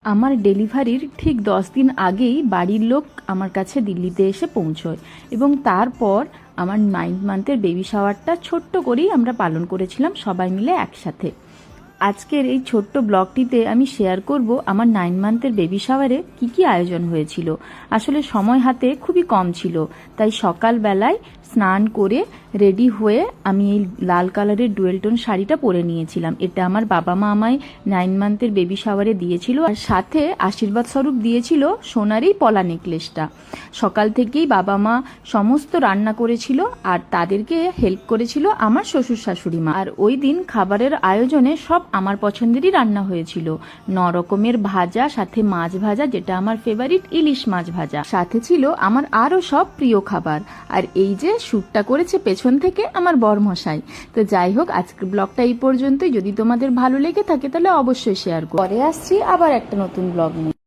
আমার ডেলিভারির ঠিক 10 দিন আগেই বাড়ির লোক আমার কাছে দিল্লিতে এসে পৌঁছয় এবং তারপর আমার 9 মান্থের বেবি শাওয়ারটা ছোট্ট করেই আমরা পালন করেছিলাম সবাই মিলে একসাথে। আজকের এই ছোট্ট ব্লগটিতে আমি শেয়ার করব আমার 9 মান্থের বেবি শাওয়ারে কি আয়োজন হয়েছিল। আসলে সময় হাতে খুবই কম ছিল, তাই সকালবেলায় স্নান করে রেডি হয়ে আমি এই লাল কালারের ডুয়েল টোন শাড়িটা পরে নিয়েছিলাম। এটা আমার বাবা মা আমায় 9 মান্থের বেবি শাওয়ারে দিয়েছিল, আর সাথে আশীর্বাদ স্বরূপ দিয়েছিল সোনার এই পলা নেকলেসটা। সকাল থেকেই বাবা মা সমস্ত রান্না করেছিল আর তাদেরকে হেল্প করেছিল আমার শ্বশুর শাশুড়ি মা। আর ওই দিন খাবারের আয়োজনে সব আমার পছন্দেরই রান্না হয়েছিল। 9 রকমের ভাজা, সাথে মাছ ভাজা, যেটা আমার ফেভারিট ইলিশ মাছ ভাজা, সাথে ছিল আমার আরো সব প্রিয় খাবার। আর এই যে শ্যুটটা করেছে পেছন থেকে আমার বরমশাই। তো যাই হোক, আজকের ব্লগটা এই পর্যন্তই। যদি তোমাদের ভালো লেগে থাকে তাহলে অবশ্যই শেয়ার করো। পরে আসছি আবার একটা নতুন ব্লগ নিয়ে।